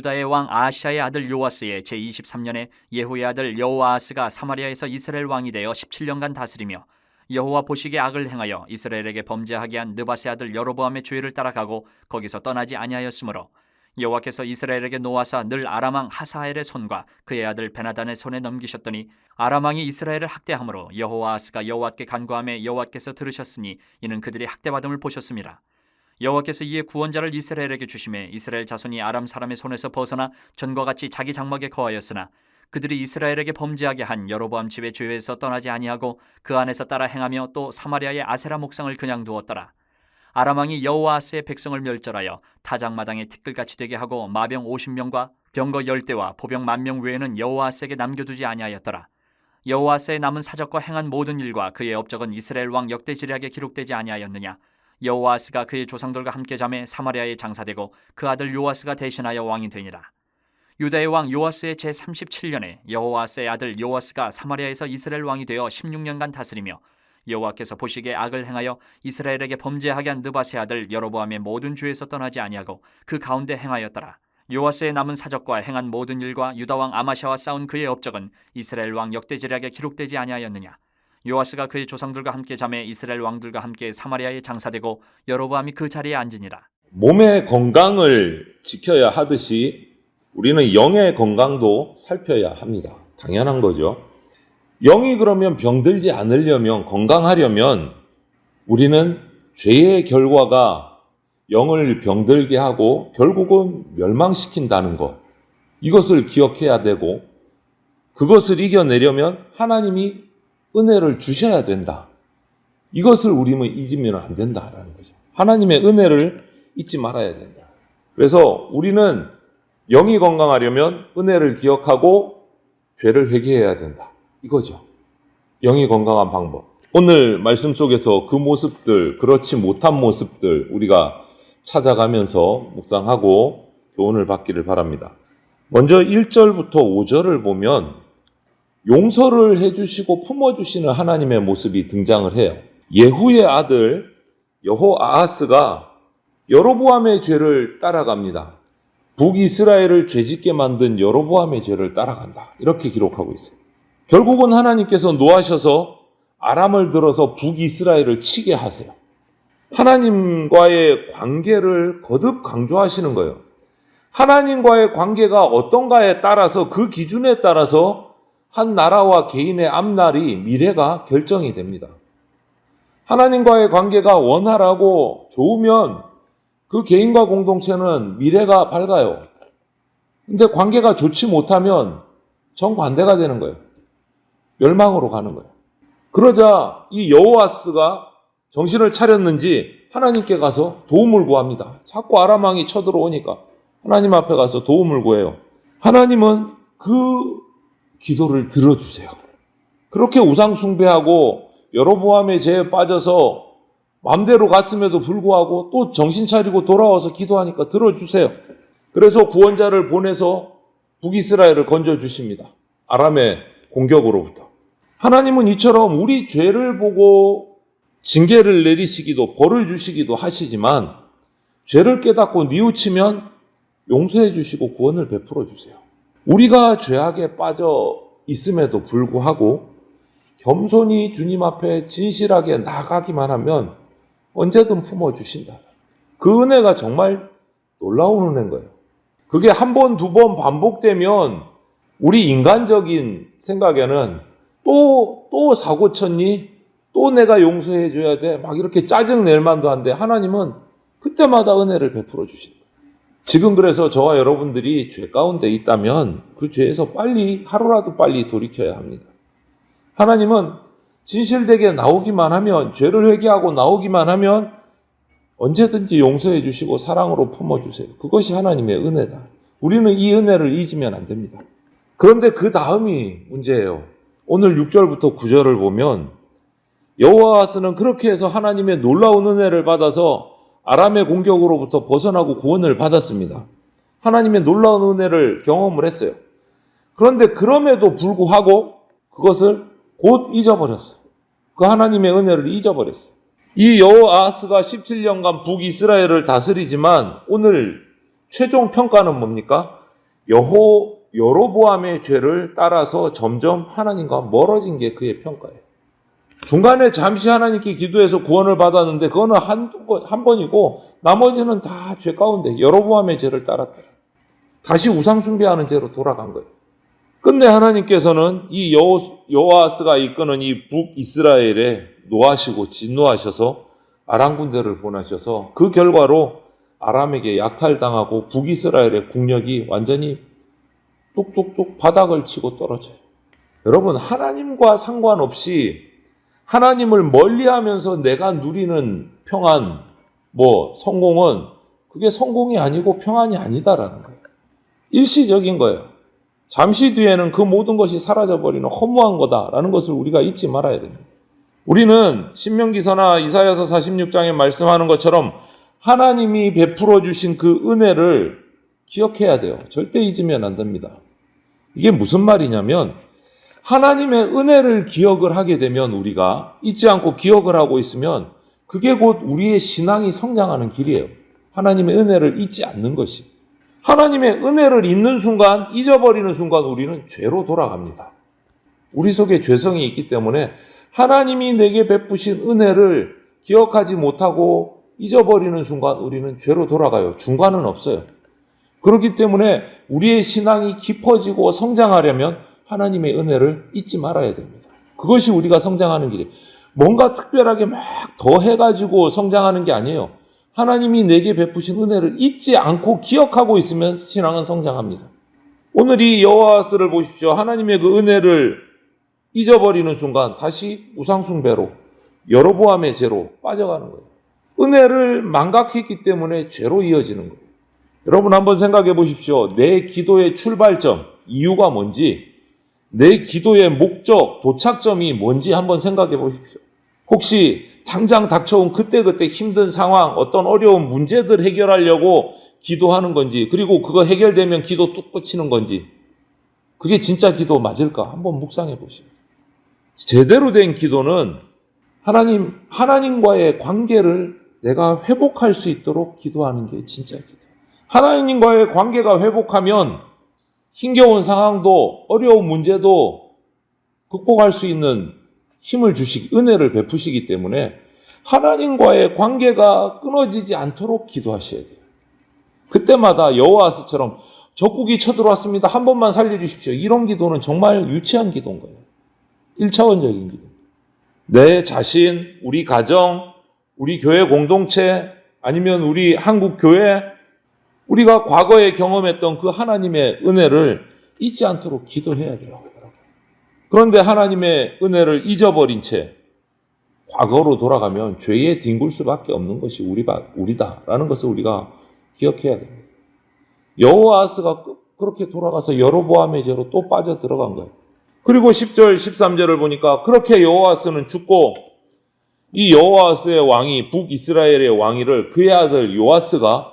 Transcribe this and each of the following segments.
유다의 왕 아하시아의 아들 요아스의 제23년에 예후의 아들 여호아하스가 사마리아에서 이스라엘 왕이 되어 17년간 다스리며 여호와 보시기에 악을 행하여 이스라엘에게 범죄하게 한 느밧의 아들 여로보암의 죄를 따라가고 거기서 떠나지 아니하였으므로 여호와께서 이스라엘에게 노하사 늘 아람 왕 하사엘의 손과 그의 아들 베나단의 손에 넘기셨더니 아람 왕이 이스라엘을 학대함으로 여호아하스가 여호와께 간구하매 여호와께서 들으셨으니 이는 그들이 학대받음을 보셨습니다. 여호와께서 이에 구원자를 이스라엘에게 주심에 이스라엘 자손이 아람 사람의 손에서 벗어나 전과 같이 자기 장막에 거하였으나 그들이 이스라엘에게 범죄하게 한 여로보암 집의 죄에서 떠나지 아니하고 그 안에서 따라 행하며 또 사마리아의 아세라 목상을 그냥 두었더라. 아람 왕이 여호아스의 백성을 멸절하여 타작마당에 티끌같이 되게 하고 마병 50명과 병거 10대와 보병 10,000명 외에는 여호아스에게 남겨두지 아니하였더라. 여호아스의 남은 사적과 행한 모든 일과 그의 업적은 이스라엘 왕 역대지략에 기록되지 아니하였느냐. 여호아스가 그의 조상들과 함께 잠에 사마리아에 장사되고 그 아들 요아스가 대신하여 왕이 되니라. 유다의 왕 요아스의 제37년에 여호아스의 아들 요아스가 사마리아에서 이스라엘 왕이 되어 16년간 다스리며 여호와께서 보시기에 악을 행하여 이스라엘에게 범죄하게 한 느밧의 아들 여로보암의 모든 죄에서 떠나지 아니하고 그 가운데 행하였더라. 요아스의 남은 사적과 행한 모든 일과 유다 왕 아마샤와 싸운 그의 업적은 이스라엘 왕 역대지략에 기록되지 아니하였느냐. 요아스가 그의 조상들과 함께 잠에 이스라엘 왕들과 함께 사마리아에 장사되고 여로보암이 그 자리에 앉으니라. 몸의 건강을 지켜야 하듯이 우리는 영의 건강도 살펴야 합니다. 당연한 거죠. 영이 그러면 병들지 않으려면, 건강하려면 우리는 죄의 결과가 영을 병들게 하고 결국은 멸망시킨다는 것, 이것을 기억해야 되고, 그것을 이겨내려면 하나님이 은혜를 주셔야 된다. 이것을 우리는 잊으면 안 된다라는 거죠. 하나님의 은혜를 잊지 말아야 된다. 그래서 우리는 영이 건강하려면 은혜를 기억하고 죄를 회개해야 된다. 이거죠. 영이 건강한 방법. 오늘 말씀 속에서 그 모습들, 그렇지 못한 모습들 우리가 찾아가면서 묵상하고 교훈을 받기를 바랍니다. 먼저 1절부터 5절을 보면 용서를 해주시고 품어주시는 하나님의 모습이 등장을 해요. 예후의 아들 여호아하스가 여로보암의 죄를 따라갑니다. 북이스라엘을 죄짓게 만든 여로보암의 죄를 따라간다. 이렇게 기록하고 있어요. 결국은 하나님께서 노하셔서 아람을 들어서 북이스라엘을 치게 하세요. 하나님과의 관계를 거듭 강조하시는 거예요. 하나님과의 관계가 어떤가에 따라서, 그 기준에 따라서 한 나라와 개인의 앞날이, 미래가 결정이 됩니다. 하나님과의 관계가 원활하고 좋으면 그 개인과 공동체는 미래가 밝아요. 근데 관계가 좋지 못하면 정반대가 되는 거예요. 멸망으로 가는 거예요. 그러자 이 여호아스가 정신을 차렸는지 하나님께 가서 도움을 구합니다. 자꾸 아람 왕이 쳐들어오니까 하나님 앞에 가서 도움을 구해요. 하나님은 그 기도를 들어주세요. 그렇게 우상 숭배하고 여로보암의 죄에 빠져서 마음대로 갔음에도 불구하고 또 정신 차리고 돌아와서 기도하니까 들어주세요. 그래서 구원자를 보내서 북이스라엘을 건져주십니다. 아람의 공격으로부터. 하나님은 이처럼 우리 죄를 보고 징계를 내리시기도, 벌을 주시기도 하시지만 죄를 깨닫고 뉘우치면 용서해 주시고 구원을 베풀어 주세요. 우리가 죄악에 빠져 있음에도 불구하고 겸손히 주님 앞에 진실하게 나가기만 하면 언제든 품어주신다. 그 은혜가 정말 놀라운 은혜인 거예요. 그게 한 번, 두 번 반복되면 우리 인간적인 생각에는 또 사고 쳤니? 또 내가 용서해 줘야 돼? 막 이렇게 짜증낼 만도 한데 하나님은 그때마다 은혜를 베풀어 주신다. 지금 그래서 저와 여러분들이 죄 가운데 있다면 그 죄에서 하루라도 빨리 돌이켜야 합니다. 하나님은 진실되게 나오기만 하면, 죄를 회개하고 나오기만 하면 언제든지 용서해 주시고 사랑으로 품어주세요. 그것이 하나님의 은혜다. 우리는 이 은혜를 잊으면 안 됩니다. 그런데 그 다음이 문제예요. 오늘 6절부터 9절을 보면 여호아하스는 그렇게 해서 하나님의 놀라운 은혜를 받아서 아람의 공격으로부터 벗어나고 구원을 받았습니다. 하나님의 놀라운 은혜를 경험을 했어요. 그런데 그럼에도 불구하고 그것을 곧 잊어버렸어요. 그 하나님의 은혜를 잊어버렸어요. 이 여호아하스가 17년간 북이스라엘을 다스리지만 오늘 최종 평가는 뭡니까? 여로보암의 죄를 따라서 점점 하나님과 멀어진 게 그의 평가예요. 중간에 잠시 하나님께 기도해서 구원을 받았는데 그거는 한 번이고 나머지는 다 죄 가운데 여로보암의 죄를 따랐다. 다시 우상 숭배하는 죄로 돌아간 거예요. 근데 하나님께서는 이 여호아스가 이끄는 이 북이스라엘에 노하시고 진노하셔서 아람 군대를 보내셔서 그 결과로 아람에게 약탈당하고 북이스라엘의 국력이 완전히 뚝뚝뚝 바닥을 치고 떨어져요. 여러분, 하나님과 상관없이 하나님을 멀리하면서 내가 누리는 평안, 성공은 그게 성공이 아니고 평안이 아니다라는 거예요. 일시적인 거예요. 잠시 뒤에는 그 모든 것이 사라져버리는 허무한 거다라는 것을 우리가 잊지 말아야 됩니다. 우리는 신명기서나 이사야서 46장에 말씀하는 것처럼 하나님이 베풀어 주신 그 은혜를 기억해야 돼요. 절대 잊으면 안 됩니다. 이게 무슨 말이냐면 하나님의 은혜를 기억을 하게 되면 우리가 잊지 않고 기억을 하고 있으면 그게 곧 우리의 신앙이 성장하는 길이에요. 하나님의 은혜를 잊지 않는 것이. 하나님의 은혜를 잊는 순간, 잊어버리는 순간 우리는 죄로 돌아갑니다. 우리 속에 죄성이 있기 때문에 하나님이 내게 베푸신 은혜를 기억하지 못하고 잊어버리는 순간 우리는 죄로 돌아가요. 중간은 없어요. 그렇기 때문에 우리의 신앙이 깊어지고 성장하려면 하나님의 은혜를 잊지 말아야 됩니다. 그것이 우리가 성장하는 길이에요. 뭔가 특별하게 막 더해가지고 성장하는 게 아니에요. 하나님이 내게 베푸신 은혜를 잊지 않고 기억하고 있으면 신앙은 성장합니다. 오늘 이 여호아스를 보십시오. 하나님의 그 은혜를 잊어버리는 순간 다시 우상숭배로 여로보암의 죄로 빠져가는 거예요. 은혜를 망각했기 때문에 죄로 이어지는 거예요. 여러분 한번 생각해 보십시오. 내 기도의 출발점, 이유가 뭔지, 내 기도의 목적, 도착점이 뭔지 한번 생각해 보십시오. 혹시 당장 닥쳐온 그때그때 힘든 상황, 어떤 어려운 문제들 해결하려고 기도하는 건지, 그리고 그거 해결되면 기도 뚝 끝이는 건지, 그게 진짜 기도 맞을까? 한번 묵상해 보십시오. 제대로 된 기도는 하나님과의 관계를 내가 회복할 수 있도록 기도하는 게 진짜 기도. 하나님과의 관계가 회복하면 힘겨운 상황도 어려운 문제도 극복할 수 있는 힘을 은혜를 베푸시기 때문에 하나님과의 관계가 끊어지지 않도록 기도하셔야 돼요. 그때마다 여호아스처럼 적국이 쳐들어왔습니다. 한 번만 살려주십시오. 이런 기도는 정말 유치한 기도인 거예요. 1차원적인 기도. 내 자신, 우리 가정, 우리 교회 공동체, 아니면 우리 한국 교회, 우리가 과거에 경험했던 그 하나님의 은혜를 잊지 않도록 기도해야 돼요. 그런데 하나님의 은혜를 잊어버린 채 과거로 돌아가면 죄에 뒹굴 수밖에 없는 것이 우리다라는 것을 우리가 기억해야 됩니다. 여호아스가 그렇게 돌아가서 여로보암의 죄로 또 빠져 들어간 거예요. 그리고 10절, 13절을 보니까 그렇게 여호아스는 죽고 이 여호아스의 왕이 북이스라엘의 왕위를 그의 아들 요아스가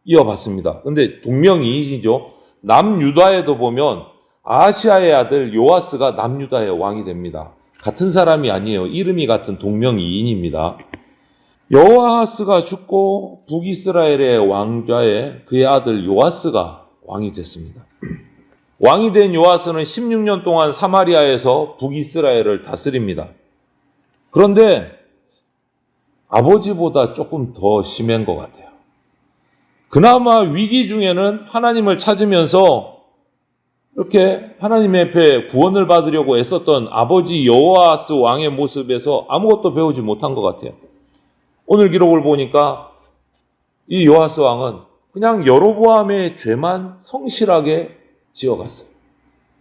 이어받습니다. 근데 동명이인이죠. 남유다에도 보면 아하시아의 아들 요아스가 남유다의 왕이 됩니다. 같은 사람이 아니에요. 이름이 같은 동명이인입니다. 여호아스가 죽고 북이스라엘의 왕좌에 그의 아들 요아스가 왕이 됐습니다. 왕이 된 요아스는 16년 동안 사마리아에서 북이스라엘을 다스립니다. 그런데 아버지보다 조금 더 심한 것 같아요. 그나마 위기 중에는 하나님을 찾으면서 이렇게 하나님 앞에 구원을 받으려고 애썼던 아버지 여호아스 왕의 모습에서 아무것도 배우지 못한 것 같아요. 오늘 기록을 보니까 이 요아스 왕은 그냥 여로보암의 죄만 성실하게 지어갔어요.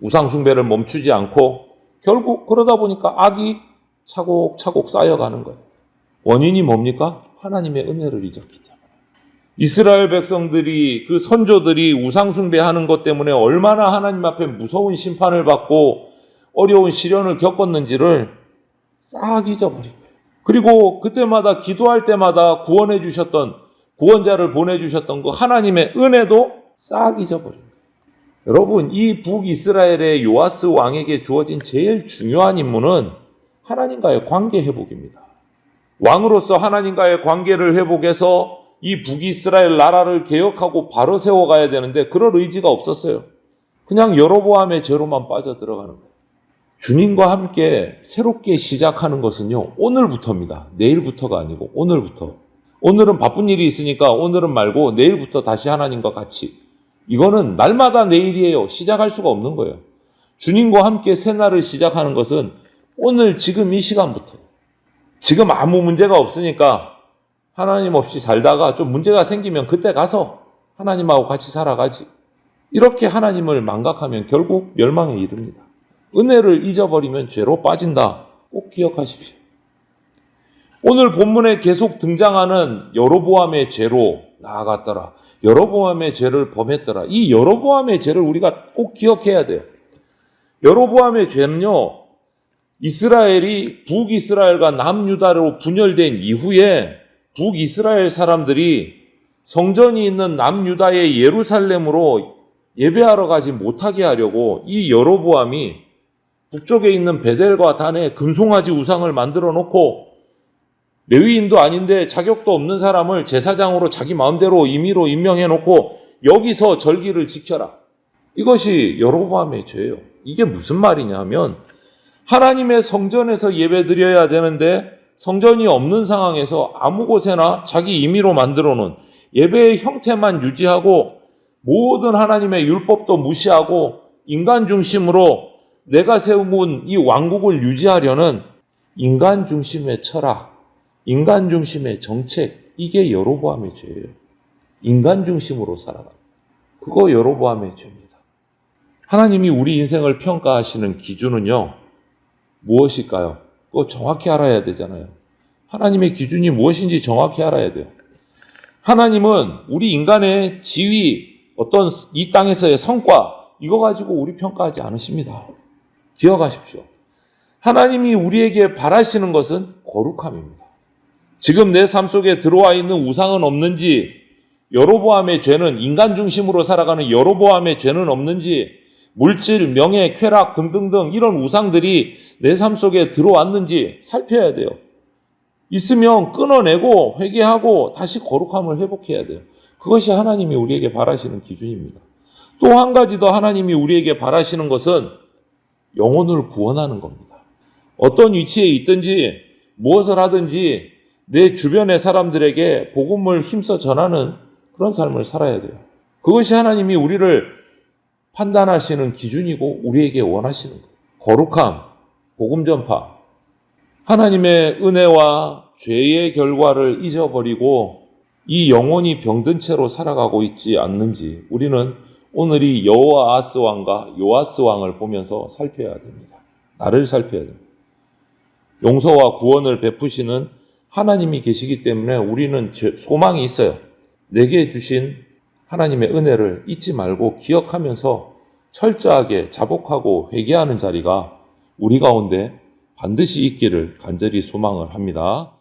우상숭배를 멈추지 않고 결국 그러다 보니까 악이 차곡차곡 쌓여가는 거예요. 원인이 뭡니까? 하나님의 은혜를 잊었기 때문에. 이스라엘 백성들이, 그 선조들이 우상숭배하는 것 때문에 얼마나 하나님 앞에 무서운 심판을 받고 어려운 시련을 겪었는지를 싹 잊어버린 거예요. 그리고 그때마다 기도할 때마다 구원자를 보내주셨던 그 하나님의 은혜도 싹 잊어버린 거예요. 여러분, 이 북이스라엘의 요아스 왕에게 주어진 제일 중요한 임무는 하나님과의 관계 회복입니다. 왕으로서 하나님과의 관계를 회복해서 이 북이스라엘 나라를 개혁하고 바로 세워가야 되는데 그럴 의지가 없었어요. 그냥 여로보암의 죄로만 빠져들어가는 거예요. 주님과 함께 새롭게 시작하는 것은요, 오늘부터입니다. 내일부터가 아니고 오늘부터. 오늘은 바쁜 일이 있으니까 오늘은 말고 내일부터 다시 하나님과 같이. 이거는 날마다 내일이에요. 시작할 수가 없는 거예요. 주님과 함께 새날을 시작하는 것은 오늘 지금 이 시간부터. 지금 아무 문제가 없으니까 하나님 없이 살다가 좀 문제가 생기면 그때 가서 하나님하고 같이 살아가지. 이렇게 하나님을 망각하면 결국 멸망에 이릅니다. 은혜를 잊어버리면 죄로 빠진다. 꼭 기억하십시오. 오늘 본문에 계속 등장하는 여로보암의 죄로 나아갔더라. 여로보암의 죄를 범했더라. 이 여로보암의 죄를 우리가 꼭 기억해야 돼요. 여로보암의 죄는요, 이스라엘이 북이스라엘과 남유다로 분열된 이후에 북이스라엘 사람들이 성전이 있는 남유다의 예루살렘으로 예배하러 가지 못하게 하려고 이 여로보암이 북쪽에 있는 베델과 단에 금송아지 우상을 만들어 놓고 레위인도 아닌데 자격도 없는 사람을 제사장으로 자기 마음대로 임의로 임명해 놓고 여기서 절기를 지켜라. 이것이 여로보암의 죄예요. 이게 무슨 말이냐 하면 하나님의 성전에서 예배드려야 되는데 성전이 없는 상황에서 아무 곳에나 자기 임의로 만들어 놓은 예배의 형태만 유지하고 모든 하나님의 율법도 무시하고 인간 중심으로 내가 세운 이 왕국을 유지하려는 인간 중심의 철학, 인간 중심의 정책, 이게 여로보암의 죄예요. 인간 중심으로 살아가는 그거 여로보암의 죄입니다. 하나님이 우리 인생을 평가하시는 기준은요, 무엇일까요? 그거 정확히 알아야 되잖아요. 하나님의 기준이 무엇인지 정확히 알아야 돼요. 하나님은 우리 인간의 지위, 어떤 이 땅에서의 성과, 이거 가지고 우리 평가하지 않으십니다. 기억하십시오. 하나님이 우리에게 바라시는 것은 거룩함입니다. 지금 내 삶 속에 들어와 있는 우상은 없는지, 여로보암의 죄는 인간 중심으로 살아가는 여로보암의 죄는 없는지, 물질, 명예, 쾌락 등등등 이런 우상들이 내 삶 속에 들어왔는지 살펴야 돼요. 있으면 끊어내고 회개하고 다시 거룩함을 회복해야 돼요. 그것이 하나님이 우리에게 바라시는 기준입니다. 또 한 가지 더 하나님이 우리에게 바라시는 것은 영혼을 구원하는 겁니다. 어떤 위치에 있든지 무엇을 하든지 내 주변의 사람들에게 복음을 힘써 전하는 그런 삶을 살아야 돼요. 그것이 하나님이 우리를 판단하시는 기준이고 우리에게 원하시는 거예요. 거룩함, 복음 전파, 하나님의 은혜와 죄의 결과를 잊어버리고 이 영혼이 병든 채로 살아가고 있지 않는지 우리는 오늘이 여호아스 왕과 요아스 왕을 보면서 살펴야 됩니다. 나를 살펴야 됩니다. 용서와 구원을 베푸시는 하나님이 계시기 때문에 우리는 소망이 있어요. 내게 주신 하나님의 은혜를 잊지 말고 기억하면서 철저하게 자복하고 회개하는 자리가 우리 가운데 반드시 있기를 간절히 소망을 합니다.